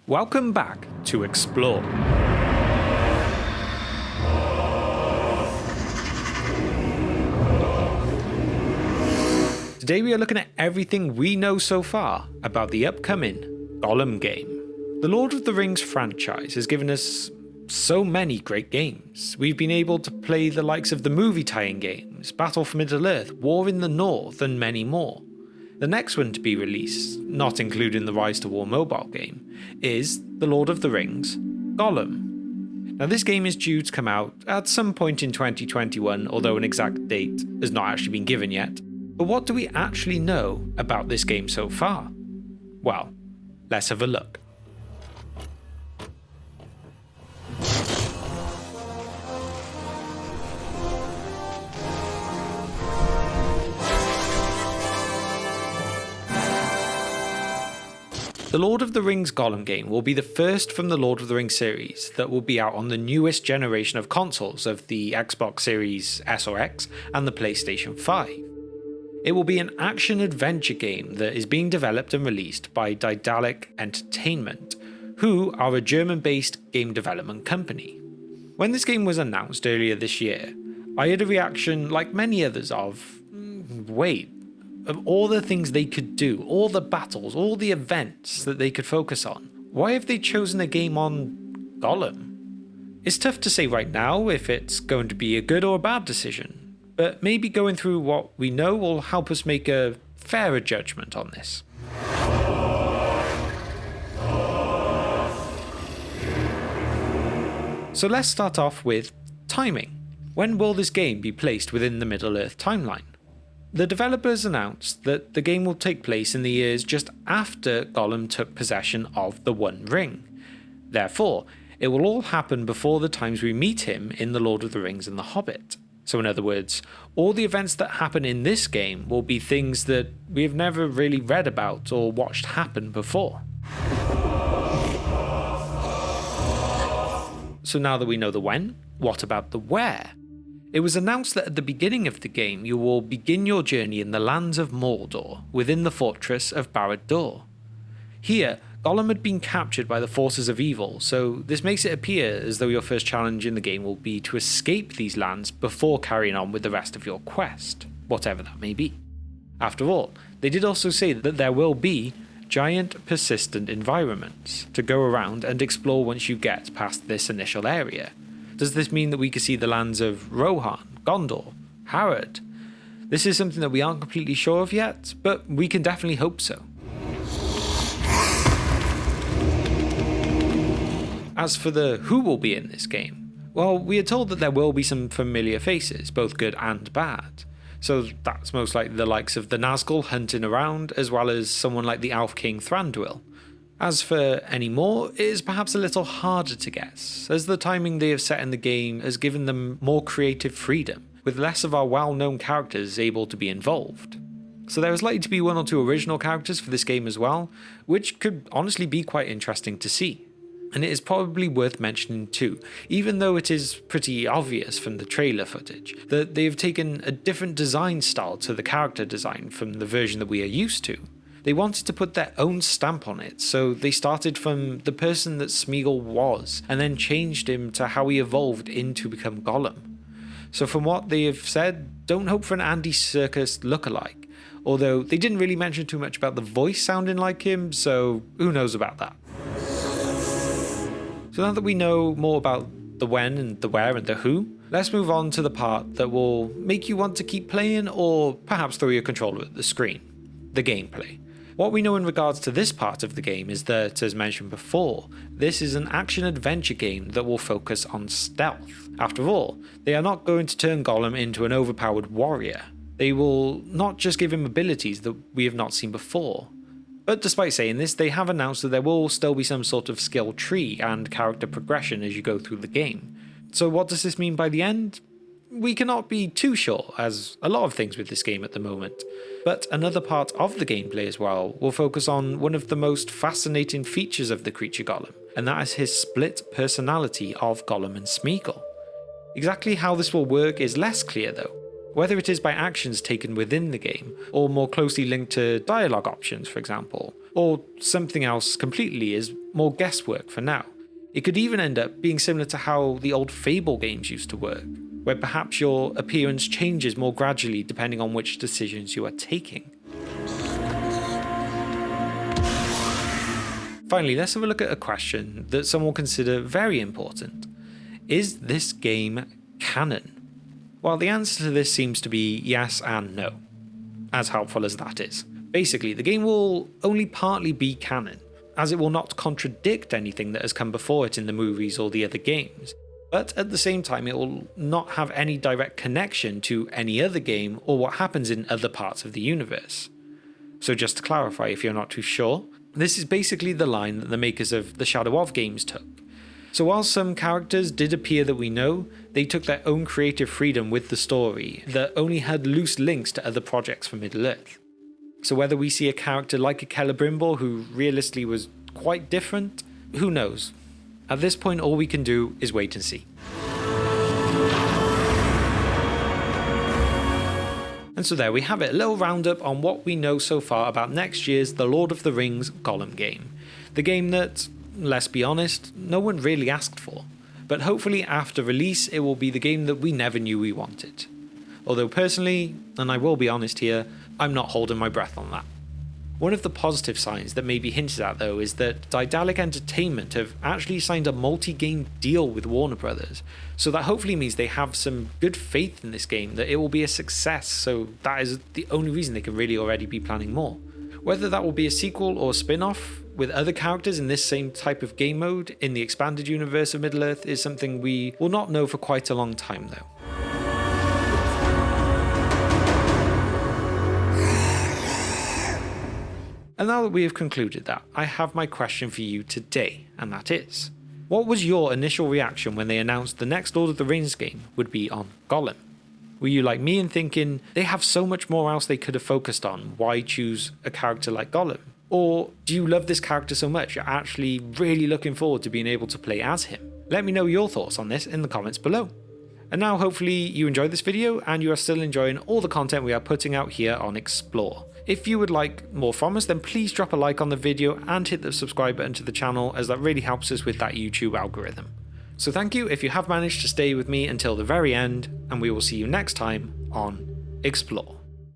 Welcome back to Explore. Today we are looking at everything we know so far about the upcoming Gollum game. The Lord of the Rings franchise has given us so many great games. We've been able to play the likes of the movie tie-in games, Battle for Middle-earth, War in the North, and many more. The next one to be released, not including the Rise to War mobile game, is The Lord of the Rings Gollum. Now this game is due to come out at some point in 2021, although an exact date has not actually been given yet. But what do we actually know about this game so far? Well, let's have a look. The Lord of the Rings Gollum game will be the first from the Lord of the Rings series that will be out on the newest generation of consoles of the Xbox Series S or X and the PlayStation 5. It will be an action-adventure game that is being developed and released by Daedalic Entertainment, who are a German-based game development company. When this game was announced earlier this year, I had a reaction like many others of, wait, of all the things they could do, all the battles, all the events that they could focus on, why have they chosen a game on Gollum? It's tough to say right now if it's going to be a good or a bad decision, but maybe going through what we know will help us make a fairer judgment on this. So let's start off with timing. When will this game be placed within the Middle-earth timeline? The developers announced that the game will take place in the years just after Gollum took possession of the One Ring. Therefore, it will all happen before the times we meet him in The Lord of the Rings and The Hobbit. So in other words, all the events that happen in this game will be things that we have never really read about or watched happen before. So now that we know the when, what about the where? It was announced that at the beginning of the game you will begin your journey in the lands of Mordor, within the fortress of Barad-dûr. Here, Gollum had been captured by the forces of evil, so this makes it appear as though your first challenge in the game will be to escape these lands before carrying on with the rest of your quest, whatever that may be. After all, they did also say that there will be giant persistent environments to go around and explore once you get past this initial area. Does this mean that we could see the lands of Rohan, Gondor, Harad? This is something that we aren't completely sure of yet, but we can definitely hope so. As for the who will be in this game, well, we are told that there will be some familiar faces, both good and bad. So that's most likely the likes of the Nazgul hunting around, as well as someone like the Elf King Thranduil. As for any more, it is perhaps a little harder to guess, as the timing they have set in the game has given them more creative freedom, with less of our well-known characters able to be involved. So there is likely to be one or two original characters for this game as well, which could honestly be quite interesting to see. And it is probably worth mentioning too, even though it is pretty obvious from the trailer footage, that they have taken a different design style to the character design from the version that we are used to. They wanted to put their own stamp on it, so they started from the person that Smeagol was, and then changed him to how he evolved into become Gollum. So from what they have said, don't hope for an Andy Serkis lookalike, although they didn't really mention too much about the voice sounding like him, so who knows about that. So now that we know more about the when and the where and the who, let's move on to the part that will make you want to keep playing or perhaps throw your controller at the screen, the gameplay. What we know in regards to this part of the game is that, as mentioned before, this is an action-adventure game that will focus on stealth. After all, they are not going to turn Gollum into an overpowered warrior. They will not just give him abilities that we have not seen before. But despite saying this, they have announced that there will still be some sort of skill tree and character progression as you go through the game. So what does this mean by the end? We cannot be too sure, as a lot of things with this game at the moment. But another part of the gameplay as well will focus on one of the most fascinating features of the creature Gollum, and that is his split personality of Gollum and Smeagol. Exactly how this will work is less clear though, whether it is by actions taken within the game, or more closely linked to dialogue options for example, or something else completely is more guesswork for now. It could even end up being similar to how the old Fable games used to work, where perhaps your appearance changes more gradually depending on which decisions you are taking. Finally, let's have a look at a question that some will consider very important. Is this game canon? Well, the answer to this seems to be yes and no, as helpful as that is. Basically, the game will only partly be canon, as it will not contradict anything that has come before it in the movies or the other games, but at the same time it will not have any direct connection to any other game or what happens in other parts of the universe. So just to clarify if you're not too sure, this is basically the line that the makers of the Shadow of games took. So while some characters did appear that we know, they took their own creative freedom with the story that only had loose links to other projects from Middle-earth. So whether we see a character like a Celebrimbor who realistically was quite different, who knows? At this point all we can do is wait and see. And so there we have it, a little roundup on what we know so far about next year's The Lord of the Rings Gollum game. The game that, let's be honest, no one really asked for. But hopefully after release it will be the game that we never knew we wanted. Although personally, and I will be honest here, I'm not holding my breath on that. One of the positive signs that may be hinted at though is that Daedalic Entertainment have actually signed a multi-game deal with Warner Brothers, so that hopefully means they have some good faith in this game that it will be a success, so that is the only reason they can really already be planning more. Whether that will be a sequel or a spin-off with other characters in this same type of game mode in the expanded universe of Middle-earth is something we will not know for quite a long time though. And now that we have concluded that, I have my question for you today, and that is, what was your initial reaction when they announced the next Lord of the Rings game would be on Gollum? Were you like me and thinking, they have so much more else they could have focused on, why choose a character like Gollum? Or do you love this character so much you're actually really looking forward to being able to play as him? Let me know your thoughts on this in the comments below. And now hopefully you enjoyed this video and you are still enjoying all the content we are putting out here on Explore. If you would like more from us, then please drop a like on the video and hit the subscribe button to the channel, as that really helps us with that YouTube algorithm. So thank you if you have managed to stay with me until the very end, and we will see you next time on Explore.